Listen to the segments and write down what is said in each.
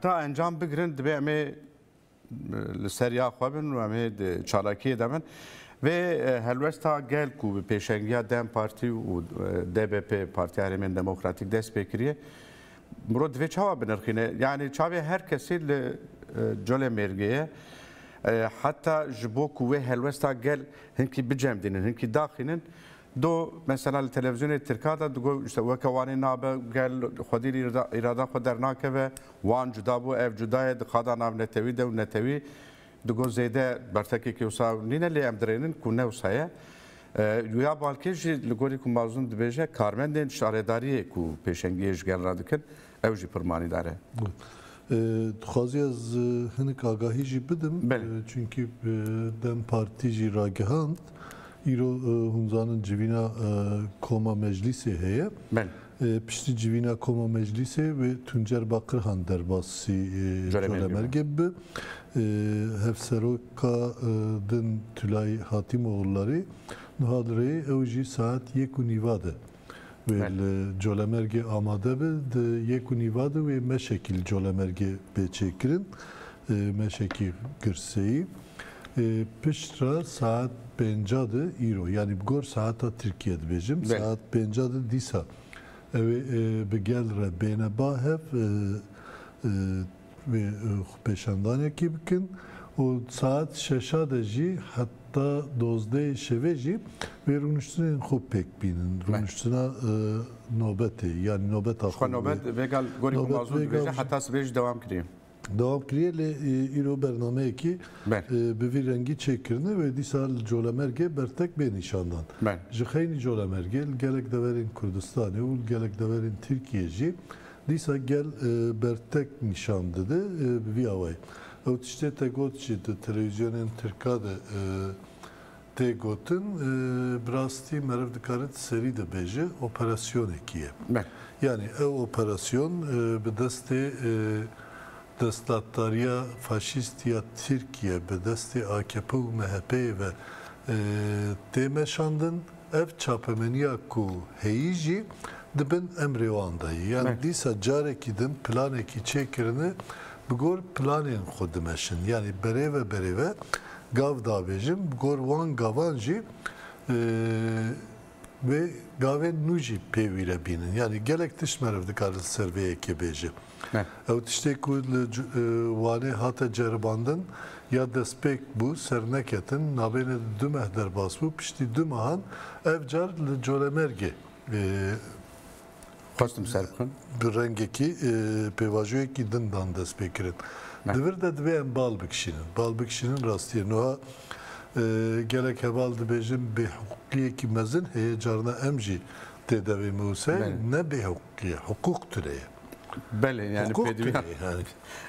حتی انجام بگیرن دبی امی لسریا خوابن و امی چالاکی دامن و هلوستا گل کو به پیشنگیا دم پارتی و DBP پارتی هرمن دموکراتیک دست بکریه مرد دوی چاوا بنرخینه یعنی چاوی هر کسی لجل مرگیه حتی جبو کوه هلوستا گل هنکی بجم دینن هنکی داخلن دو مثلا التلفزيون التركاتا تقول وكواني نابا قال خدي إرادة خدر ناكبه وان جدابو اف جداية خدا ناب نتوي ده ونتوي تقول زيده برتكي كيوسا نينا اللي أمدرينن كنا وسايا ويا بالكيج لقولي كم مازون دبيجه كارمندين شارداري كو پیشنگیش گل رادکن اوجی پرمانی داره. خواهی از هنک آگاهی جی بدم چونکی دم پارتی جی راگهاند ایرو هنزانن جوینا کما مجلسی هیه. پشتی جوینا کما مجلسی و تونجر باقر هان در باسی جلمرگه به هفسروکا دن تلای حاتم اولاری نهادری اوجی ساعت 1:15 ve Colemerge amade be yekunivade ve meşekil Colemerge beçekirin meşeki gırseyi pişra saat 5'de euro yani gor saata Türkiye'de bejim saat 5'de disa ve gelre bene bahev ve peşandane kibikin o saat 6'da ji hatta 12 şeveji ve runuştuna خوب pek binin runuştuna nöbeti yani nöbet akı. Şu nöbet ve gal gori kumazun veje hatta sbeş devam kiriyor. Devam kiriyor le iro bername ki bir rengi çekirne ve disal Colemerge bertek be nişandan. Jixeyni Colemerge gelek deverin Kürdistan'ı ul gelek deverin Türkiye'ci disa gel bertek nişandı bir avay. O işte tegotçi televizyonun Türkiye'de tegotun brasti merev dikaret seri de beje operasyon ekiye. Yani o operasyon be deste destlatariya faşistiya Türkiye be deste AKP ve MHP ve temeşandın ev çapemeniya ku heyici dibin emri vandayı. Yani disa carekidin plan eki çekirini bugor planın xudimeşin yani bereve gav davejim bugor wan gavanji ve gaven nuji pevire binin yani gelek tişmerev dikarı serveye kebeji. Evet işte ku vane hata cerbandın ya despek bu serneketin nabene dümeh derbas bu pişti dümahan evcar Colemerge Kostüm serpkın. Bir rengeki pevajoya ki dindan dest bekirin. Devir de dve en balbikşinin rastı. Noha gelek heval dibejim be hukukiye ki mezin heyecarına emji tedavi musay ne be hukukiye hukuk türeye. Bele yani pediviyat.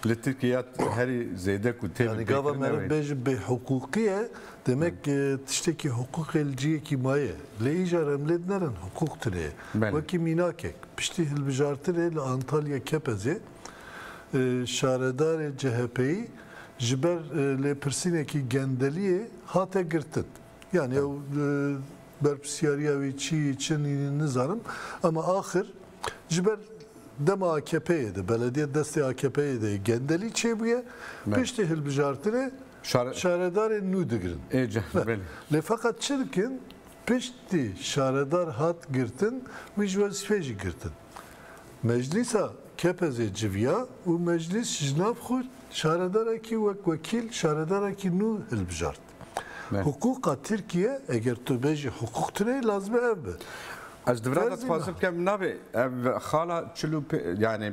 Türkiye her zeyde ku yani gavamer bejim be hukukiye demek tişteki hukuk elciye ki maye. Le icar emledneren hukuk türeye. Vaki minakek. Pişti hilbijartire Antalya Kepezi şaredar CHP'yi jiber le persineki gendeliye hate girtin. Yani o berpsiyariya ve çi için nizanım ama ahir jiber dema AKP'ye de belediye desteği AKP'ye de gendeli çebuye pişti hilbijartire şaredar nüdügirin. Le fakat çirkin pişti şaredar hat girtin vicvazifeci girtin. Meclisa kepeze civiya u meclis jnav xud şaredara ki vekil şaredara ki nu hilbijart. Hukuka Türkiye eğer tübeji hukuk türeyi lazım evbe. Az devradat fazıl kem nabe ev hala çulu yani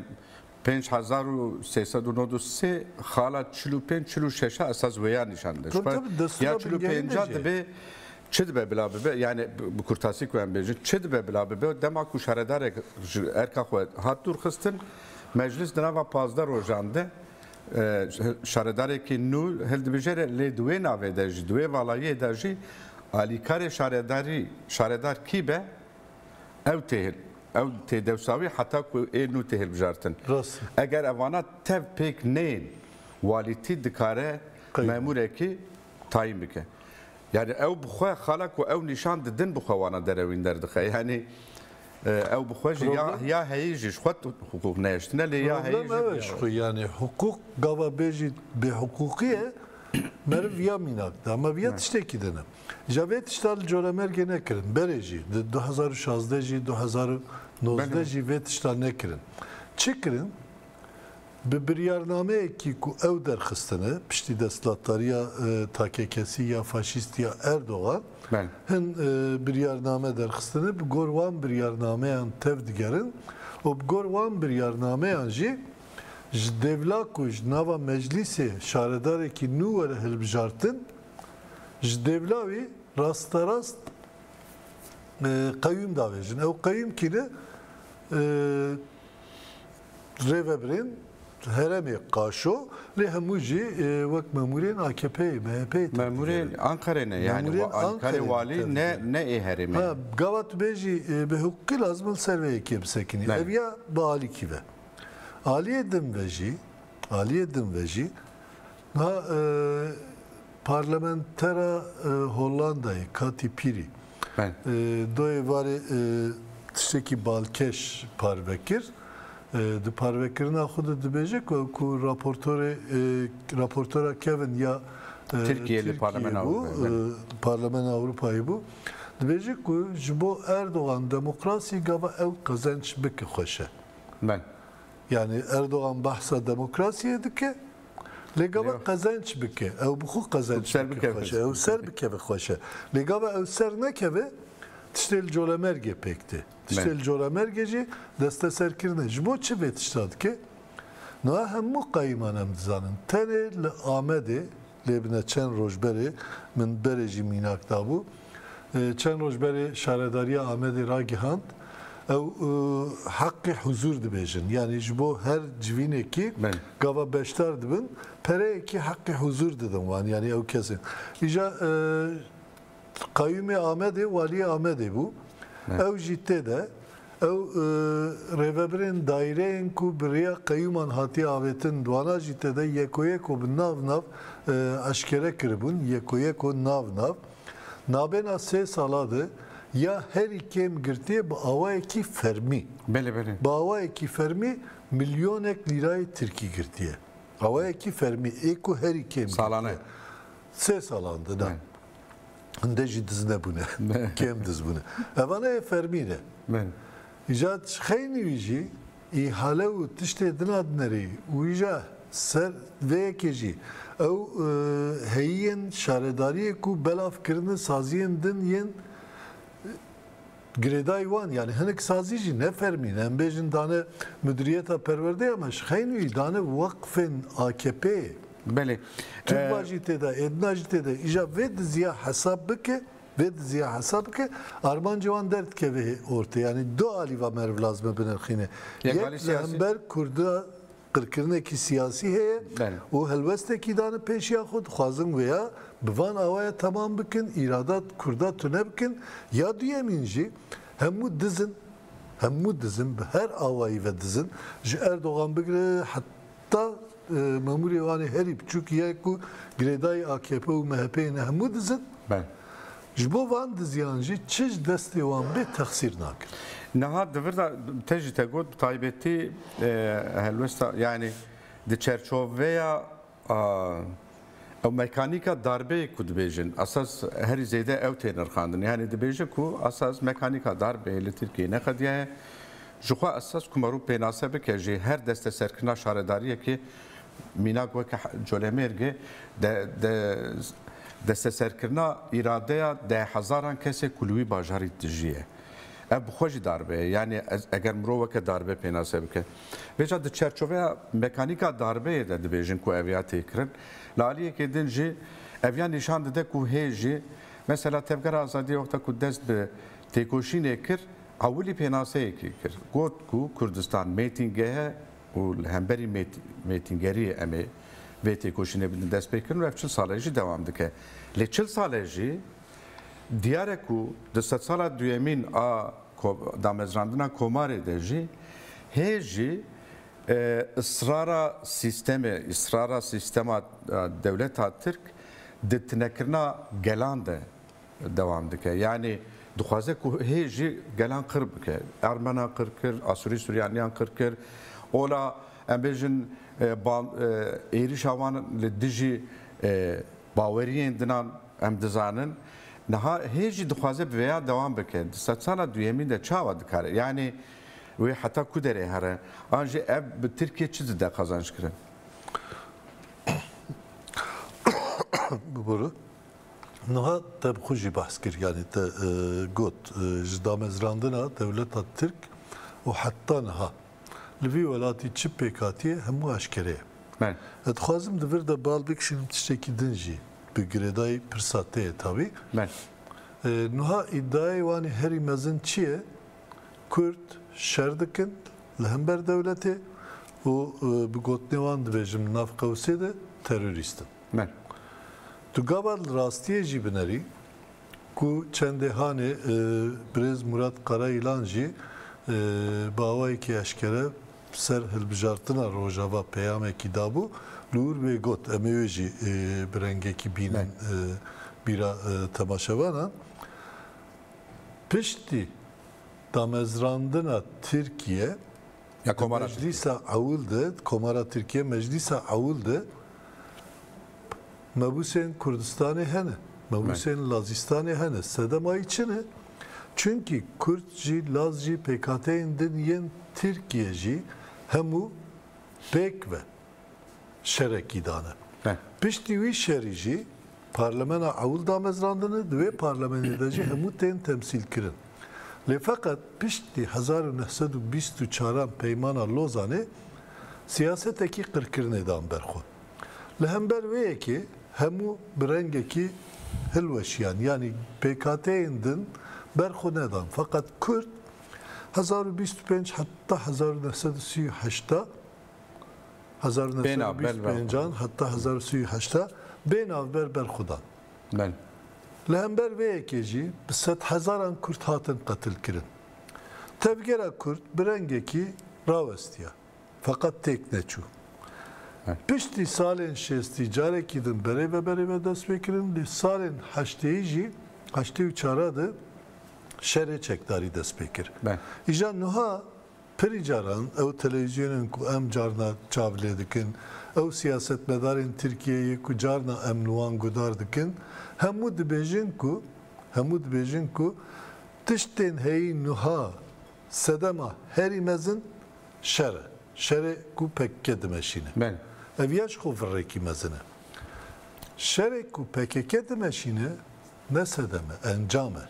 5393 hala çulu 46 esas veya nişandır. Ya çulu 50 be çedbe bilabe yani bu kurtasi koyan bejin çedbe bilabe dema ku şaredar erka xwe hat dur xistin meclis dnava 15 rojande şaredar ki nu heldibejere le duwe nave de ji duwe valaye de ji alikare şaredar ki be ev tehil ev tedevsavi hatta ku nu tehil bijartin eğer evana tev pek neyin valiti dikare memureki tayin bike. Yani ev buxwa xalak ve ev nişan dedin buxwana derevin derdixe. Yani او بخواجه یا هیجش خود حقوق نشتنه لی یا هیجش خو yani hukuk gava beji be hukukiye merv ya minak da ama viyat tiştekî dine javet tiştal coremer gene kirin berejî 2016 jî 2019 jî vê tiştal nekirin çi kirin bi biryarnameyekî ku ew derxistine piştî destlatdariya takekesî ya faşîst ya Erdoğan hin biryarname derxistine bi gor wan biryarnameyan tev digerin û bi gor wan biryarnameyan jî ji devla ku ji nava meclisê şaredarekî nû were hilbijartin ji devla wî rasterast qeyyûm davêjin ew qeyyûm kîne rêveberên heremê qaşo lê hemû jî wek memûrên AKP'yê MHP'yê memûrên Ankara'ya ne yani Ankara valî ne heremê gava tu bêjî bi hukukî lazim ser vê yekê bisekinî ev ya bi alîkî ve aliyê din ve jî ha parlamentera Hollandayê Katî Pîrî doyê varê tiştekî balkeş parvekir di parvekirina xwe de dibêje ku raportora Kevin ya Türkiye'li Parlamentoya Avrupayê bû dibêje ku ji bo Erdoğan demokrasî gava ew qezenç bike xweş e yani Erdoğan bahsa demokrasiye dike lê gava qezenç bike ew bi xwe qezenç bike xweş e ew ser bikeve xweş e lê gava ew ser nekeve tiştê li colemergê pêkti tiştê li colemergê jî desteserkirine ji bo çi vê tişta dike niha hemû qeyîman em dizanin tenê li Amedê lê bine çend roj berê min berê jî mînak dabû çend roj berê şaredariya Amedê ragihand ew heqê huzur dibêjin yani ji bo her civînekî gava beşdar dibin pereyekî heqê huzur didin wan yani ew kesên îja Qayyûmê Amedê waliyê Amedê bû ew jî tê de ew rêveberên daîreyên ku bi rêya qeyyûman hatiye avêtin wana jî tê de yekoyeko bi nav nav eşkere kiribûn yekoyeko nav nav nabêna 3 sala de ya herî kêm girtiye bi awayekî fermî bi awayekî fermî milyonek lîrayê Tirkî girtiye awayekî fermî ê ku herî kêm salane 3 salan de hinde jî diz nebûne kêm diz bûne evana ê fermî ne îja xeynî wî jî îhale û tiştê dina dinerê û îja ser vê yekê jî ew heyiyên şaredariyê ku belav kirine saziyên din yên girêdayî wan yani hinek sazî jî ne fermîn em bêjin dane müdüriyeta perwerdeyê ama ji xeynî wî dane wekfên AKP'yê Türkba jî tê de êdina jî tê de îja vê diziya hesab bike armancê wan derdikeve ortaya yani du alîva meriv lazim e binirxîne yek li hember Kurda qirkirinekî siyasî heye û helwestekî dane pêşiya xwe dixwazin wêya bi van awaya temam bikin îradat Kurda tune bikin ya duyemîn jî hemû dizin bi her awayî ve dizin ji Erdoğan bigire heta memûrê wanê herî biçûk ku girêdayî AKP û MHP'yê ne hemû dizin ji bo van diziyan jî çi ji destê wan bê texsîr nakin niha divir da te jî te got taybetî helwesta yani di çerçoveya ew mekanika darbeyê ku dibêjin asas herî zêde ew tê nirxandin yani dibêje ku asas mekanika darbeyê li Tirkiyeyê neqediye ye ji xwe esas ku merû pênase bike jî her desteserkirina şaredariyekê mînak weke colemêrgê desteserkirina îradeya 10,000 kesê ku li wî bajarî dijiye ev bi xwe jî darbe ye yani eger mirov weke darbe pênase bike vêja di çerçoveya mekanika darbeyê de dibêjin ku ev ya têkirin li aliyekê din jî ev ya nîşan dide ku hê jî mesela tevgera azadiyê wexta ku dest bi têkoşînê kir awilî pênaseyekê kir got ku Kurdistan mêtîngehe û li hemberî mêtîngeriyê em ê vê têkoşînê bidin dest pêkirin û ev 40 salê jî dewam dike lê 40 salê jî diyare ku di sed sala duyemîn a damezrandina komarê de jî hê jî ısrara sistema devleta Türk di tinekirina gelan de devam dike yani dixwaze ku hê jî gelan qir bike. Ermena qir kir, Asûrî Suryaniyan qir kir. Ola em bêjin êrişa wan li dijî baweriyên dinan em dizanin. Niha hê jî dixwaze bi vêya dewam bike. Di sedsana duyemîn de çawa dikare. Yani wê heta ku derê here. An jî ev bi Tirkiye çi dide qazanç kirin? Doğru. Niha te xwe jî behs kir yani te got ji damezrandina dewleta Tirk û heta niha li vî welatî çi pêkatiye hemû eşkere ye. Dixwazim di vir de bal bikişînim tiştekî din jî bi girêdayî pirsa te ye tabii. Niha îddiayê wanê herî mezin çi ye? Kurd şer dikin li hember dewletê û bi gotinê wan dibêjim nav qewsê de terorîst in. Tu gava rastiye jî binerî ku çendê hanê Birêz Murat Qarayîlan jî bawayekî eşkere ser hilbijartina rojava peyamekî dabû li wir wê got em ê wê jî bi rengekî bînin bîra temaşevanan piştî damezrandina Tirkiye Meclîsa Ewil de Komara Tirkiye Meclîsa Ewil de mebûsên Kurdistanê hene, mebûsên Lazistanê hene. Sedemayî çi ne? Çünkü Kurd jî, Laz jî, PKK'yên din yên Tirkiye jî hemû pêk ve şerekî dane. Piştî wî şerî jî Parlamena Ewil damezrandine, di wê parlamenê de jî hemû tên temsîl kirin. Lê feqet piştî 1924 peymana Lozanê siyasetekî qirkirinê dan berxwe. Li hember wê yekê hemû bi rengekî hilweşiyan yani PKK'yên din berxwe nedan. Fakat Kurd 1925 heta 1938 1925 heta 1938 bênavber berxwe dan. Li hember vê yekê jî bi sed hezaran Kurd hatin qetil kirin. Tevgera Kurd bi rengekî rawestiya. Fakat têk neçû. Piştî salên şêstî carekî din berê ve dest pê kirin. Li salên heşteyî jî heştê û çara de şerê çekdarî dest pê kir. Îja niha pirî caran ew televizyonên ku em carna çavlê dikin, ew siyasetmedarên Tirkiyeyê ku carna em li wan gudar dikin, hemû dibêjin ku tiştên heyî niha sedema herî mezin şer e. Şerê ku PKK dimeşîne. Ev ya ji xwe virrekî mezin e. Şerê ku PKK dimeşîne ne sedeme, encam e.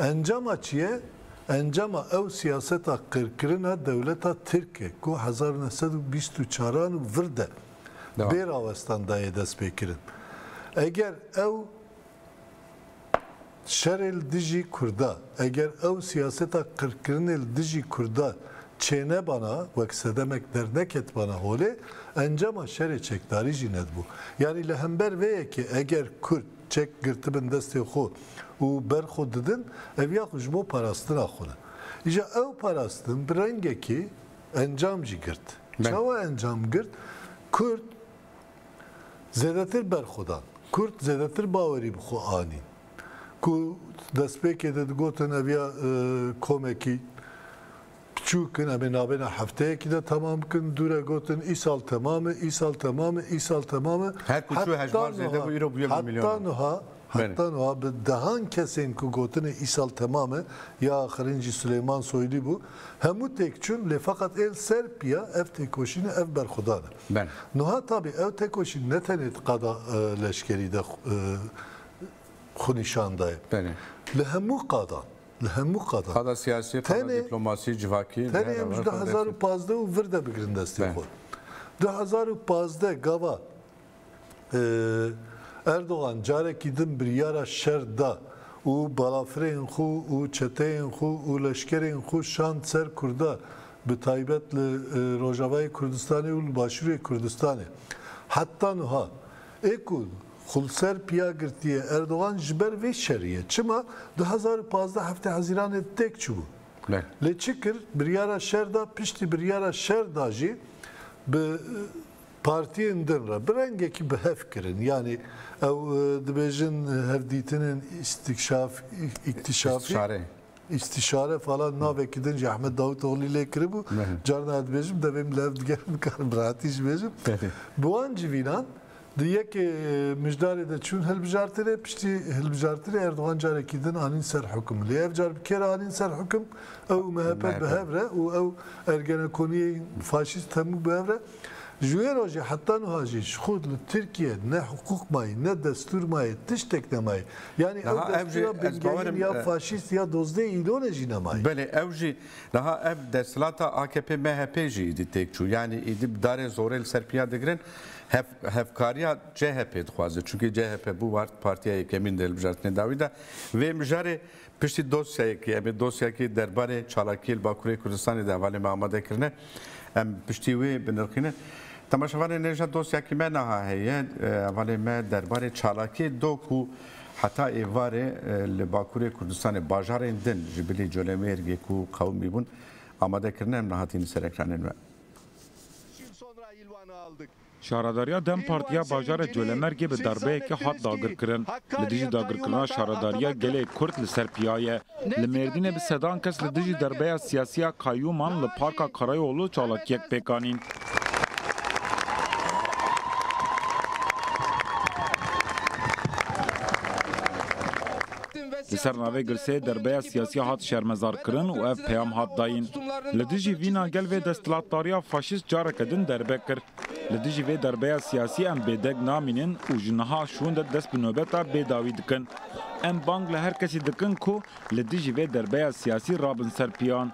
Encama çi ye? Encama ew siyaseta qirkirina dewleta Tirkiye ku 1924 vir de bê rawestandayê dest pê kirin. Eger ew şerê li dijî Kurda, eger ew siyaseta qirkirinê li dijî Kurda çênebana, wek sedemek derneket bana holê, encama şerê çekdarî jî nedibû. Yani li hember vê yekê eger Kurd çek girtibin destê xwe û berxwe didin, ev ya ji bo parastina xwe ne. İja ew parastin bi rengekî encam jî girt. Çawa encam girt? Kurd zêdetir berxwedan. Kurd zêdetir bawerî bi xwe anîn. Ku destpêkê de digotin ev ya komekî piçûkin em ê navbêna hefteyekî de temam bikin, dûre gotin îsal temam e, îsal temam e, îsal temam e. Her kuçu hejbar zêde bû îro bûye 1 milyon. Hatta niha bi dehan kesên ku gotinê îsal temam e ya axirin jî Süleyman Soylu bû, hemû têkçûn lê feqet ên Serpiya ev têkoşînê ev berxwedan e. Niha tabii ev têkoşîn ne tenê qada leşkerî de xwe nîşan daye. Li hemû qadan Qada siyasî, qada diplomasî, civakî. Tenê em ji 2015 û vir de bigirin destê xwe. 2015 gava Erdoğan carekî din biryara şer da û balafirên xwe û çeteyên xwe û leşkerên xwe şand ser Kurda bi taybet li Rojavayê Kurdistanê û li Başûrê Kurdistanê. Heta niha êku xulser piya girtiye Erdoğan ji ber vê şerî çima 2015 heftê Hezîranê têk çûbû. Lê çi kir? Biryara şer da piştî biryara şer da jî bi partiyen denra birengeki behef kirin yani ev dibêjin hevdîtinên İstişare falan navekî din ji Ahmed Davutoğlu lê kiribû carna dibêjim devêm lev diger bikarim rahatî ji bêjim bi wan civînan di yekê mijdarê de çûn hilbijartirê piştî hilbijartirê Erdogan carekî din anîn ser hukm lê ev car bi kê re anîn ser hukm ew MHP bihev re û ew ergenekoniyê faşîst hemû bihev re ji wê rojê heta niha jî ji xwe li Tirkiye ne hukuk mayê ne destûr mayê tiştek ne mayê yani ew destûra bingehîn ya faşîst ya dozdê îlonê jî ne mayê belê ew jî daha ev desthilata AKP MHP jî îdî têk çû yani îdî bi darê zorê li ser piya digirin hevkariya CHP dixwaze çünkü CHP bu partiya yekemîn de hilbijartinê dawî da vê mijarê piştî dosyayekî em ê dosyakî derbarê çalakiyê li Bakurê Kurdistanê de hevalê me amade kirine em piştî wê binirxînin temaşevanê nêja dosyakî me niha heye hevalê me derbarê çalakiyê do ku heta êvarê li Bakurê Kurdistanê bajarên din ji bilî Colemêrgê ku qewmî bûn amade kirine em nehatîne ser ekranên me. Şaradariya Dem Partiya bajara Colemêrgê bi darbeyekê hat dagirkirin. Li dijî dagirkirina şaradariya gelê Kurd li ser piyaye. Li Mêrdînê bi sedan kes li dijî derbeya siyasiya Kayyûman li Parka Karayolu çalakiyek pêkanîn. Li ser navê girseyê derbeya siyasî hat şermezar kirin û ev peyam hat dayîn. Li dijî vîna gel vê desthilatdariya faşîst careke din derbe kir. Li dijî vê derbeya siyasî em bêdeng namînin û ji niha şûn de dest bi nobeta bêdawî dikin. Em bang li her kesî dikin ku li dijî vê derbeya siyasî rabin ser piyan.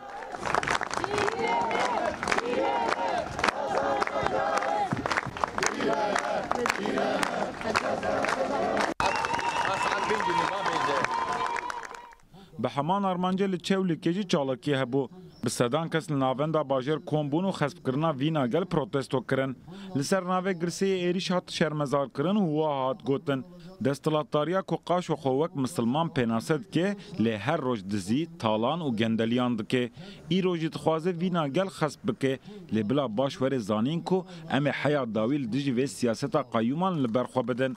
Bi heman armanca li Çewlikê jî çalakî hebû. Bi sedan kes li navenda bajêr kombûn û xespkirina vîna gel protesto kirin. Li ser navê girseyê êrîş hat şermezar kirin û wa hat gotin. Desthilatdariya ku qaş û xwe wek misilman pênase dike lê her roj dizî, talan û gendeliyan dike. Îro jî dixwaze vîna gel xesp bike lê bila baş werê zanîn ku em ê heya dawî li dijî vê siyaseta Kayyûman li ber xwe bidin.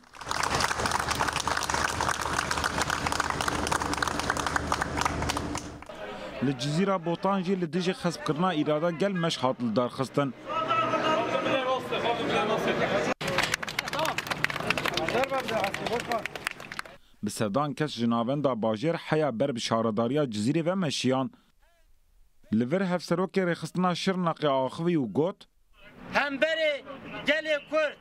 Li Cizîra Botan jî li dijî xespkirina îrada gel meş hat li darxistin. Bi sedan kes ji navenda bajêr heya ber bi şaradariya Cizîrê ve meşiyan. Li vir hevserokê rêxistina Şirnexê axivî û got hemberê gelê Kurd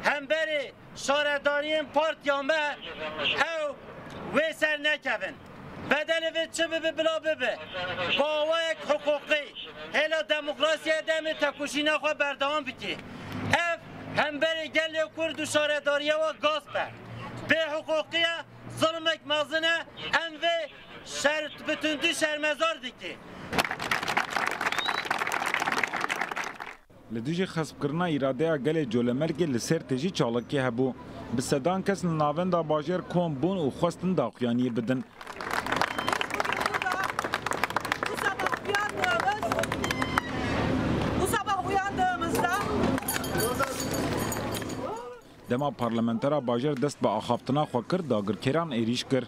hemberê şaredariyên partiya me ew wê ser nekevin. Bedelê vê çi bibe bila bibe. Bawayek hukukî hêla demokrasiyê demê tekuşîna xwe berdewam bike. Ev hemberê gelê Kurd û şaredariya we gasp e. Bê hukukiye zulmek mezin e em vê bi tundî şermezar dike. Li dijî xespkirina îradeya gelê Colemêrgê li ser têjî çalakî hebû. Bi sedan kes li navenda bajêr kom bûn û xwestin daxuyaniyê bidin. Dema parlamentera bajêr dest bi axaftina xwe kir, dagirkêran êrîş kir.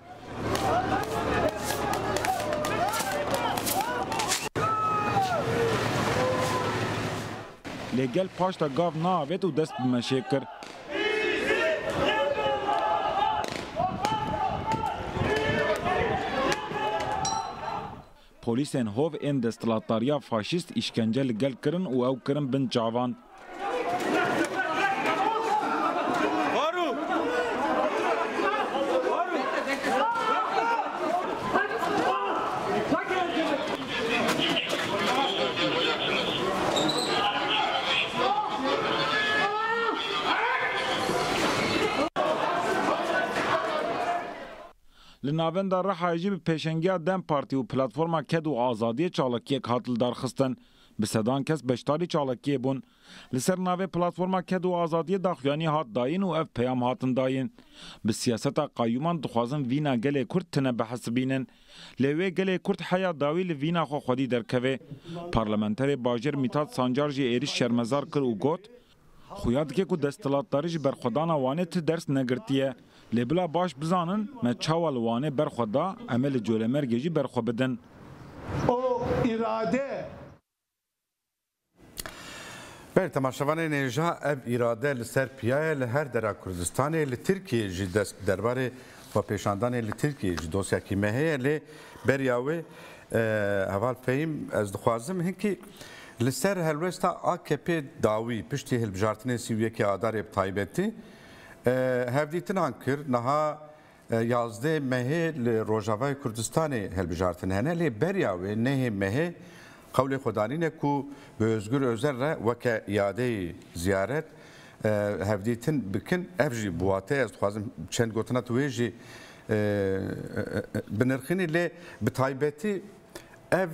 Lê gel paş da gav naavêt û dest bi meşê kir. Polîsên hov ên desthilatdariya faşîst îşkence li gel kirin û ew kirin bin çavan. Li navenda Rihayê jî bi pêşengiya Dem Partî û Platforma Ked û Azadiyê çalakiyek hat li darxistin. Bi sedan kes beşdarî çalakiyê bûn. Li ser navê Platforma Ked û Azadiyê daxuyanî hat dayîn û ev peyam hatin dayîn. Bi siyaseta Kayyûman dixwazin vîna gelê Kurd tune bihesibînin. Lê wê gelê Kurd heya dawî li vîna xwe xwedî derkeve. Parlamenterê bajêr Mîtat Sancar jî êriş şermezar kir û got خویا دike ku desthilatdarî ji berxwedana wanê ti ders negirtiye. Lê bila baş bizanin me çawa li wanê berxweda em ê li colemergê jî berxwe bidin. O irade بله تماشاوانê nêja ev îrade li ser piyaya li her dera Kurdistanê li Tirkiye jî dest derbarê xwepêşandanê li Tirkiye jî dosyakî me heye lê beriya wê heval peyim ez dixwazim hinkî li ser helwesta AKP dawî piştî hilbijartinê sîviyekê adarê bi taybetî hevdîtinan kir niha 11 mehê li Rojavayê Kurdistanê hilbijartin hene lê beriya wê nehê mehê قول خدانینه کو به özgür özel re veke iade ziyaret hevditin bikin evji buate ez xwazim çend gotuna tu ji binirxini le bi taybeti ev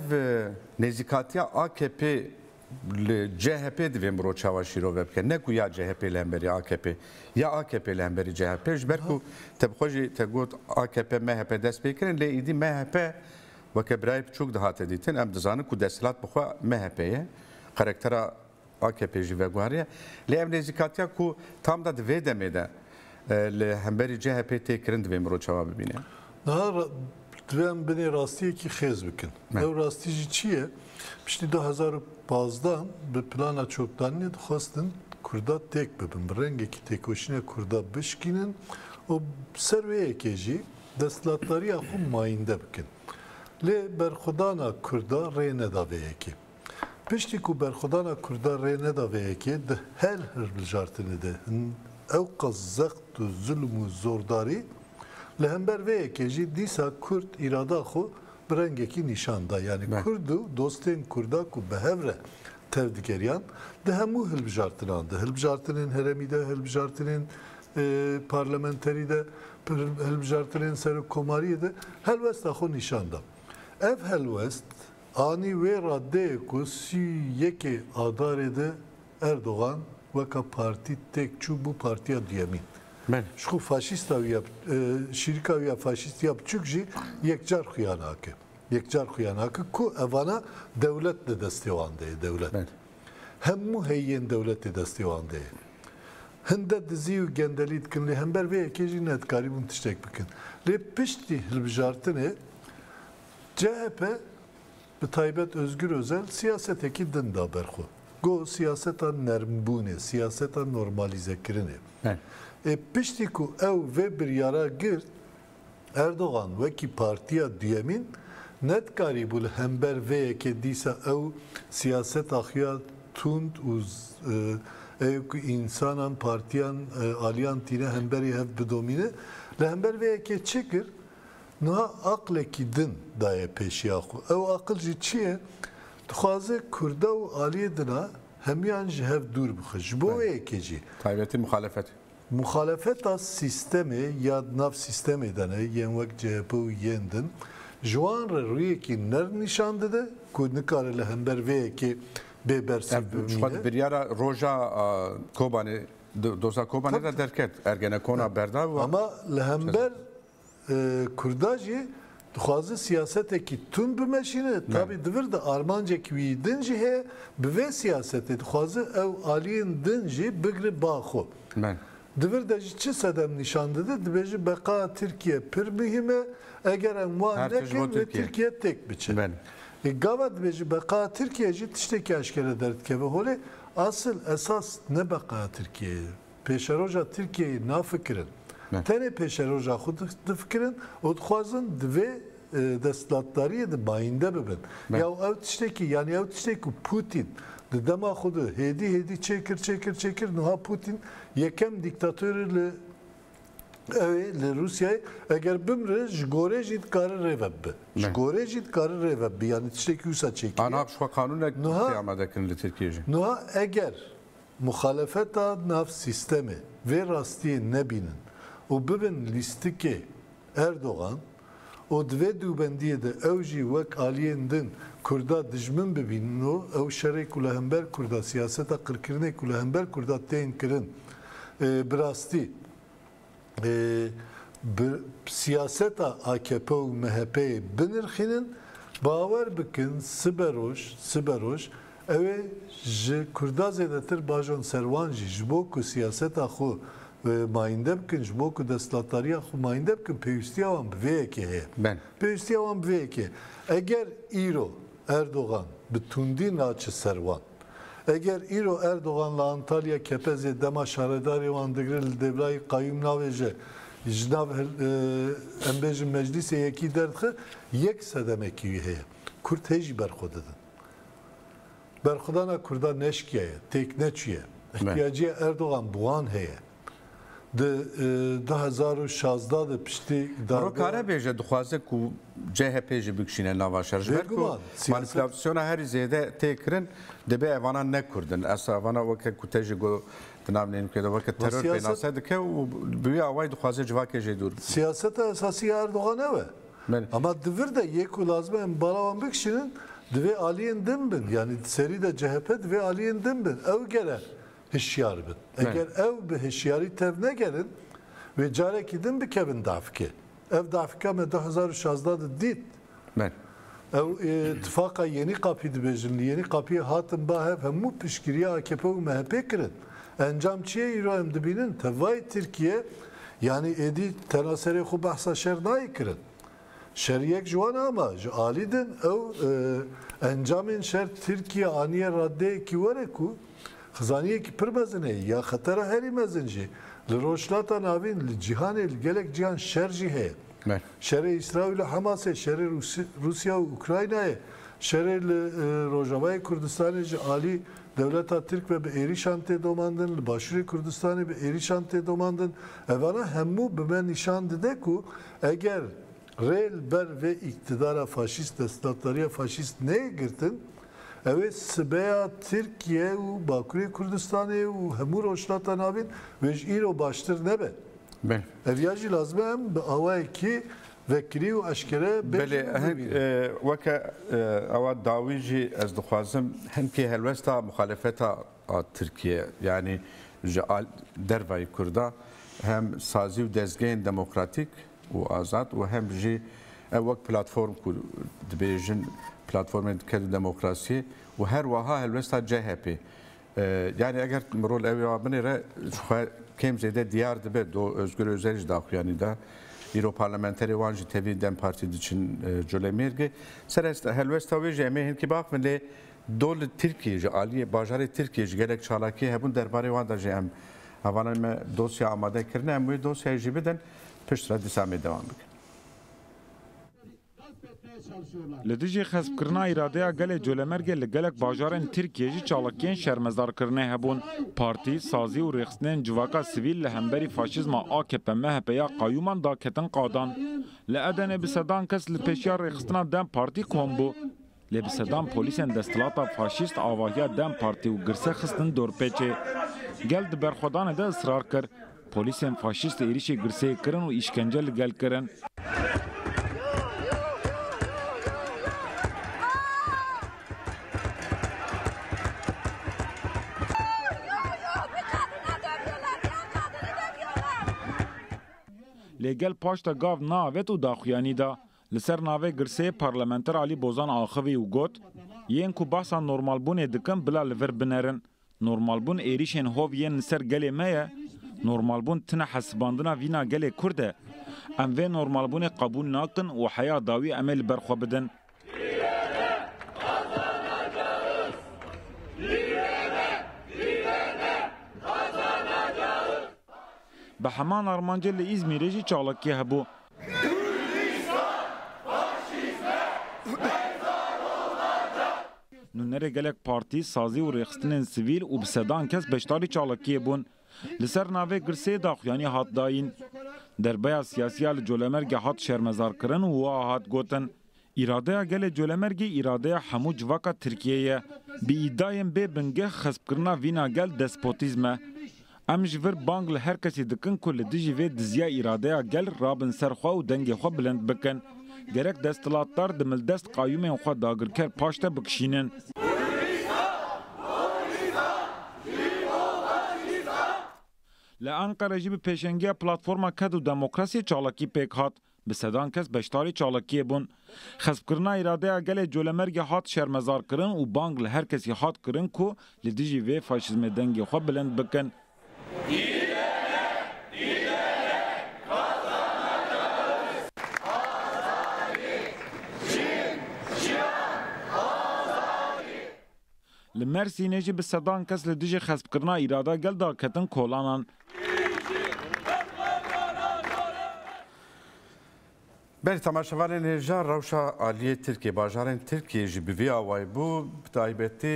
nezikatiya AKP li CHP divim ro çavaşiro vebke ne ku ya CHP lemberi AKP ya AKP lemberi CHP jberku tebxoji tegot AKP MHP dest pekirin le idi MHP وكبراي بچوك دهات ديتن ام دزانن كو دسلات بخوا MHP'ye karaktera AKP جيفغواريا لام نزيكاتيا كو تام دا دve demede le hemberi CHP tekrin dve mro cevabı bine. Daha dvem beni rastiye ki xez bikin. Ev rastici çiye? İşte 2015'dan bir plana çoktan ne xastin Kurda tek bibin. Rengeki tek hoşine Kurda bişkinin o serveye keji deslatları yakın mayinde bikin. Le berxudana Kurda rêne da veyekê. Piştî ku berxudana Kurda rêne da veyekê di her hilbijartinê de ew qas zext û zulm û zordarî li hember veyekê jî dîsa Kurd îrada xwe bi rengekî nîşan da. Yani Kurd û dostên Kurda ku bi hev re tev digeriyan di hemû hilbijartinan de. Hilbijartinên heremî de, hilbijartinên parlamenterî de, hilbijartinên serokkomariyê de helwesta xwe nîşan da. Ev helwest ani ve radde ku yeke adarede Erdoğan veka parti tek çu bu partiya diyemin. Şu faşist aviya şirka aviya faşist yap çünkü yekcar xuyanakı. Yekcar xuyanakı ku evana devlet de destevandı devlet. Hemmu heyyen devlet de destevandı. Hinde diziyu gendelit kinli hember ve ekeci netkari bunu tiştek bikin. Le pişti hilbijartine CHP bi taybet Özgür Özel siyaseteki din da berxu. Go siyaseta nermbune, siyaseta normalize kirine. Pişti ku ev ve bir yara girt Erdoğan veki partiya diyemin netkari bul hember ve eke disa ev siyaset ahya tund uz ev insanan partiyan aliyan tine hemberi hev bidomine le hember ve eke çekir Nuha akleki din daye peşiya xwe. Ew aqil jî çi ye? Dixwaze Kurda û aliyê dina hemiyan ji hev dûr bixe. Ji bo wê yekê jî. Taybetî muhalefet. Muhalefeta sistemê ya nav sistemê de ne yên wek CHP û yên din ji wan re rûyekî ner nîşan dide ku nikare li hember vê yekê bêbersiv bimîne. Bir yara roja Kobanê doza Kobanê de derket Ergenekona berdav ama li hember Kurdajî dixwaze siyasetekî tun bimeşîne tabi divir de armancekî wî din jî heye bi vê siyasetê dixwaze ew aliyên din jî bigire ba xwe. Divir de jî çi sedem nîşan dide dibêje beqa Tirkiye pir mühim e eger em wan nekin ve Tirkiye tek biçe. Gava dibêje beqa Tirkiye jî tiştekî eşkere derdikeve holê asıl esas ne beqa Tirkiye pêşeroja Tirkiyeyê nafikirin. Tenê pêşeroja xwe difikirin û dixwazin divê destlatdariyê de bayînde bibin. Ya ew tiştekî yani ew tiştekî ku Putin di dema xwe de hêdî çêkir niha Putin yekem dîktatörî li li Rusyayê eger bimre ji gorê jî dikare rêve bibe. Ji gorê jî dikare rêve bibe yani tiştekî wisa çêkiriye. Ana şu kanûnek amadekin li Tirkiye jî. Niha eger muhalefeta nav sistemê vê rastiyê nebînin û bibin lîstikê Erdoğan û divê dûbendiyê de ew jî wek aliyên din Kurda dijmin bibînin û ew şerê ku li hember Kurda siyaseta qirkirinê ku li hember Kurda tên kirin bi rastî siyaseta AKP û MHP'yê binirxînin bawer bikin siberoj Ev ji Kurda zêdetir bajon servan jî ji bo ku siyaseta xwe mayînde bikin, ji bo ku desthilatdariya xwe mayînde bikin, pêwîstiya wan bi vê yekê heye. Pêwîstiya wan bi vê yekê. Eger îro Erdogan bi tundî naçe servan, eger îro Erdogan li Antalya Kepezê dema şaredarê wan digire li Devlayê Qayyum navê ji ji nav em bêjin meclîsê yekî derdixe, yek sedemekî wî heye. Kurd hê jî berxwe didin. Berxwedana Kurda neşkiye, têk neçûye. İhtiyacı Erdogan buwan heye. Di 2016 de piştî Rokare bêje dixwaze ku CHP jî bikişîne nava şerjber ku manipülasyona herî zêde tê kirin dibe evana nekurdin. Es evana weke ku te jî got di nav nênikê de weke terör pênase dike û bi wî awayî dixwaze civakê jê dûr. Siyaseta esasiya Erdogan ev e. Ama divir de yek ku lazım em balawan bikişinin divê aliyên din bin. Yani serî de CHP divê aliyên din bin. Ew gere hişyar bin. Eger ev bi hişyarî tev negerin ve carekî din bikevin dafike. Ev dafika me 2016 de dît. Ev ittifaka Yeni Kapı dibêjin. Yeni Kapı'yı hatin bahev hemû piştgiriya AKP û MHP kirin. Encam çiye îro em dibînin tevayê Tirkiye yani êdî tenaserê xwe behsa şer nayê kirin. Şeriyek ciwan ama ji alî din ew encamên şer Tirkiye aniye raddeyekî were ku xizaniyekî pir mezin heye ya xetera herî mezin jî li rojhilata navîn li cîhanê li gelek cîhan şer jî heye. Şerê İsraîl û Hamasê, şerê Rusya û Ukraynayê, şerê li Rojavayê Kurdistanê jî alî devleta Tirk ve bi êrîşan tê domandin, li Başûrê Kurdistanê bi êrîşan tê domandin. Evana hemû bi me nîşan dide ku eger rêl ber ve iktidara faşîst desthilatdariya faşîst neyê girtin, ew sibeya Tirkiye û Bakurê Kurdistanê û hemû rojhilata navîn ve ji îro baştir nebe. Ev ya jî lazim em bi awayekî vekirî û eşkere weke ewa dawî jî ez dixwazim hinkê helwesta muxalefeta Tirkiye yani ji dervayê Kurda hem sazî û dezgehên demokratîk û azad û hem jî ev wek platform ku dibêjin platformên dike demokrasiyê û her wiha helwesta CHP. Yani eger mirov ew ya binêre kêm zêde diyar dibe do Özgür Özel jî daxuyanî da îro parlamenterê wan jî tevî Dem Partî diçin Colemêrgê. Serest helwesta wê jî em ê hinkî baxin lê do li Tirkiye ji aliyê bajarê Tirkiye ji gelek çalakî hebûn derbarê wan da jî em havana me dosya amade kirine em wê dosyayê jî bidin piştre dîsamê devam bikin. Li dijî xespkirina îradeya gelê Colemêrgê li gelek bajarên Tirkiye jî çalakiyên şermezarkirinê hebûn. Partî, sazî û rêxistinên civaka sivîl li hemberî faşîzma AKP MHP'ya qayyûman daketin qadan. Li Edenê bi sedan kes li pêşiya rêxistina Dem Partî kom bû. Lê bi sedan polîsên desthilata faşîst avahiya Dem Partî û girse xistin dorpêçê. Gel di berxwedanê de ısrar kir. Polîsên faşîst êrişê girseyê kirin û îşkence li gel kirin. Lêgel paşta gav navet û daxuyanî da li ser navê girseyê parlamenter Alî Bozan axivî û got yên ku behsa normalbûnê dikin bila li vir binerin. Normalbûn êrişên hov yên li ser gelê me ye, normalbûn tune hesibandina vîna gelê Kurd e. Em vê normalbûnê qebûl nakin û heya dawî em ê li ber xwe bidin. Bi heman armancê li İzmîrê jî çalakî hebû. Nûnerê gelek partî, sazî û rêxistinên sivîl û bi sedan kes beşdarî çalakiyê bûn. Li ser navê girseyê daxuyanî hat dayîn. Derbeya siyasiya li Colemêrgê hat şermezarkirin û wa hat gotin. İradeya gelê Colemêrgê îradeya hemû civaka Tirkiye ye. Bi îdayên bê bingeh xespkirina vîna gel despotîzm e. Em ji vir bang li her kesî dikin ku li dijî vê diziya îradeya gel rabin ser xwe û dengê xwe bilind bikin. Gerek desthilatdar di mildest qayyûmên xwe dagirker paş te bikişînin. Li Enqere jî bi pêşengiya platforma Ket û Demokrasiyê çalakî pêk hat. bi sedan kes beşdarî çalakiyê bûn. Xespkirina îradeya gelê Colemergê hat şermezarkirin û bang li her kesî hat kirin ku li dijî vê faşîzmê dengê xwe bilind bikin. Li Mersînê jî bi sedan kes li dijî xespkirina îrada gel da ketin kolanan. بله تماشاوان هجا روشا عالیه ترکیه باجارن ترکیه جی بوی آوای بو تایبتی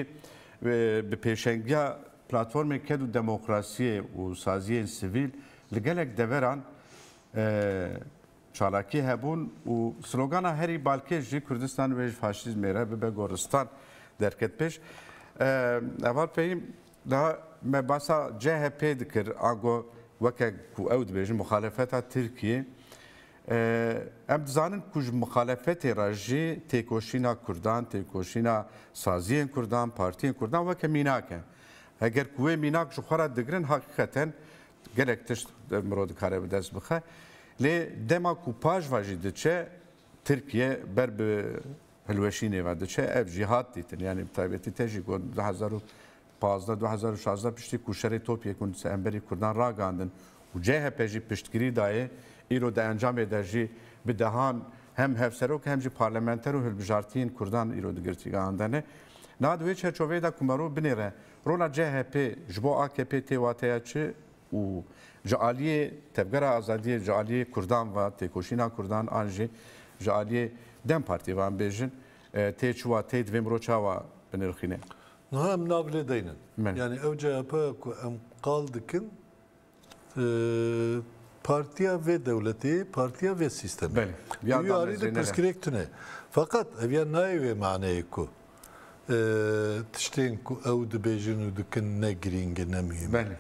به پیشنگیا پلاتفورم کدو دموکراسی و سازی سیویل لگلک دوران چالاکی هبون و سلوگان هری بالکی جی کردستان و فاشیزم میره به گورستان درکت پیش اول پیم daha مباسا CHP دکر آگو وکه کو اود بیش مخالفت ترکیه ام دزانن کوج مخالفت راجی تکوشینا کردان تکوشینا سازیین کردان پارتیین کردان و کمیناکه اگر کوه میناک جو خورا دگرن حقیقتا گلک تشت مرود کاره بدست بخه لی دما کو پاج واجی دچه ترکیه بر به هلوشینه و دچه اف جهاد دیتن یعنی تایبتی تجی گون 2015 2016 پشتی کوشری توپیه کن امبری کردان را گاندن و CHP جی پشتگیری دایه ایرو د انجام درجی به دهان هم هفسروک هم جی پارلمانتر و هلبجارتین کردان ایرو دگرتیگاندنه نادوی چرچووی دا کمرو بنیره رولا CHP جبو AKP تیواتیا چه و جعالی تبگر آزادی جعالی کردان و تکوشینا کردان آنجی جعالی دم پارتی وان بیجن تیچوا تید ویمروچا و بنرخینه نه هم نابله دینن yani ev CHP em kaldıkın partiya ve devleti, partiya ve sistemi. Beli. Yari de perskrektüne. Fakat evyen nai ve manayı ku. Tişteyin ku ev de bejinu dükün ne gringin ne mühim. Beli.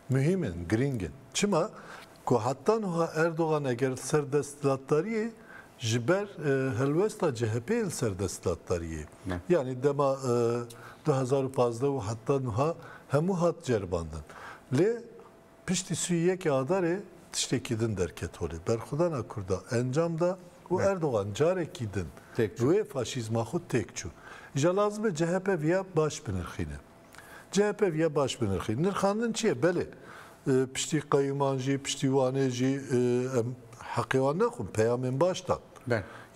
Mühimin, gringin. Çima ku hatta nuha Erdoğan eğer serdestlatları jiber helvesta CHP serdestlatları. Yani dema 2015 ve hatta nuha hemu hat cerbandan. Le pişti süye ki adare tiştekidin derket oli. Berxudan akurda encamda o Erdoğan carekidin ve faşizma xud tekçu. İja lazım CHP viya baş binirxine. CHP viya baş binirxine. Nirxandın çiye? Beli. Pişti kayımanji, pişti vaneji hakivan nekhun. Peyamen başta.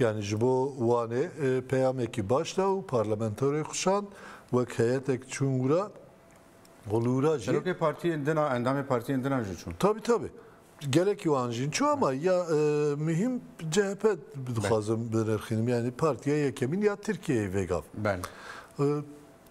Yani jibo vane peyameki başta o parlamentory kuşan ve heyetek çungura olura. Şeroke partiye dena endame partiye dena jüçün. Tabii. Gerek yuvancın çoğu ama ya mühim CHP xazım berxinim yani partiye yekemin ya Türkiye'ye vegav. Ben.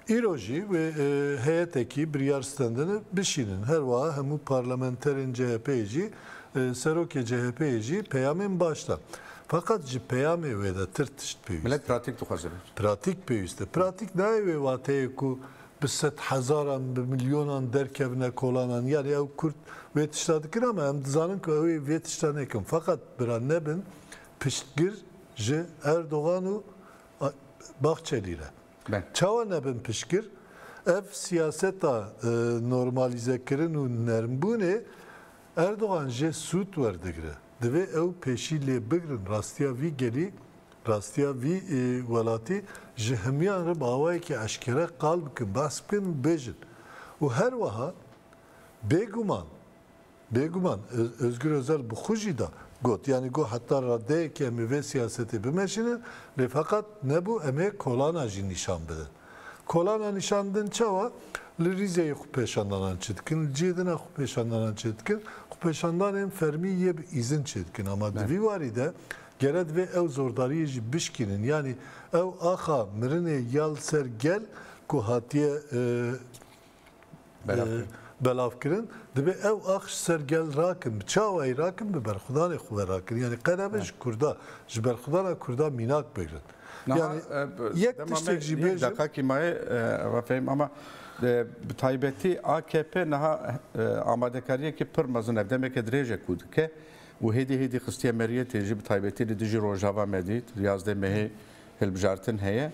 İroji ve heyeteki bir yer standını bişinin her vaha hemu parlamenterin CHP'ci Seroke CHP'ci peyamin başta. Fakat peyami ve de tırtışt peyüst. Millet pratik tuxazır. Pratik peyüst. Pratik ne ve vateye ku بسات هزاران بمليونان دركبنا كولانا يعني او كرت ويتشتا دكنا ما ام دزانن كو ويتشتا نكم فقط بران نبن پشتگیر جه اردوغان و باخچلیره چاوا نبن پشتگیر ev siyaseta normalize kirin u nermbune Erdoğan je sut verdigre deve ev peşiyle bigrin rastiya vi geli راستیا وی ولاتی جهمیان رب آوایی که اشکره قلب کن بس کن بیجن و هر وها beguman Özgür Özel bu خوشی da گوت yani گو hatta radde ki emi siyaseti bimeşinin ve fakat ne bu emek kolana jin nişan bedin kolana nişandın çava Rize'yi kupeşandan çetkin cidina kupeşandan çetkin kupeşandan en fermiye izin çetkin ama dvi varide Gered ve ev zordariye ji bişkinin yani ev axa mirine yal ser gel ku hatiye belafkirin dibe ev ax ser gel rakim çavay rakim be berxudan xwe rakim yani qerabe ji kurda ji berxudan kurda minak begrin yani yek tiştek ji be dakika kimaye rafim ama taybeti AKP naha amadekariye ki pırmazın ev demek edrece kudke و هدی خستی مریه تیجی بتایبتی دیجی روجاوا مدید ریاض مه هلبجارتن هیه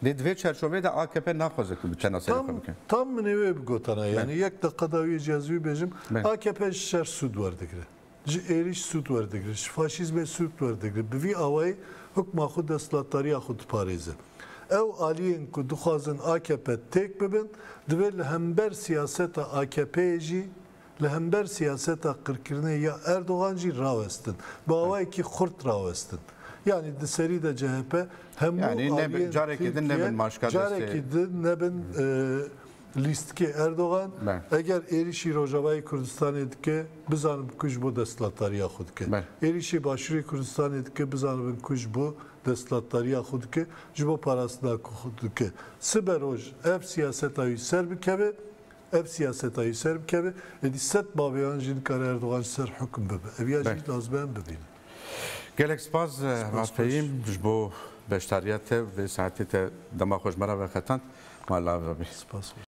لدوی چرچوبه دا AKP نخوازه که بتناسل کنه tam neve bir gotana yani yek dakikada üye cihazı bejim AKP şer sud var dikre ji êriş sûd werdigir, ji faşîzmê sûd werdigir. Bi vî awayî hukma xwe desthilatdariya xwe diparêze. Ew aliyên ku dixwazin AKP têk bibin, divê li hember siyaseta AKP'yê jî li hember siyaseta qirkirinê ya Erdogan jî rawestin. Bi awayekî xurt rawestin. Yani di serî de CHP hemû aliyên carekî din nebin maşka destê. carekî din nebin lîstikê Erdogan eger êrişî Rojavayê Kurdistanê dike bizanin ku ji bo desthilatdariya xwe dike. Êrişî Başûrê Kurdistanê dike bizanin ku ji bo desthilatdariya xwe dike ji bo parastina xwe dike. Siber roj ev siyaseta wî ser bikeve ev siyaseta wî ser bikeve êdî sed baveyan jî nikare Erdogan ser hukm bibe. Ev ya jî lazim bibînin. Gelek spas Rafeyîm ji bo beşdariya te ve saetê te dema xweşmera veqetan. Mala ve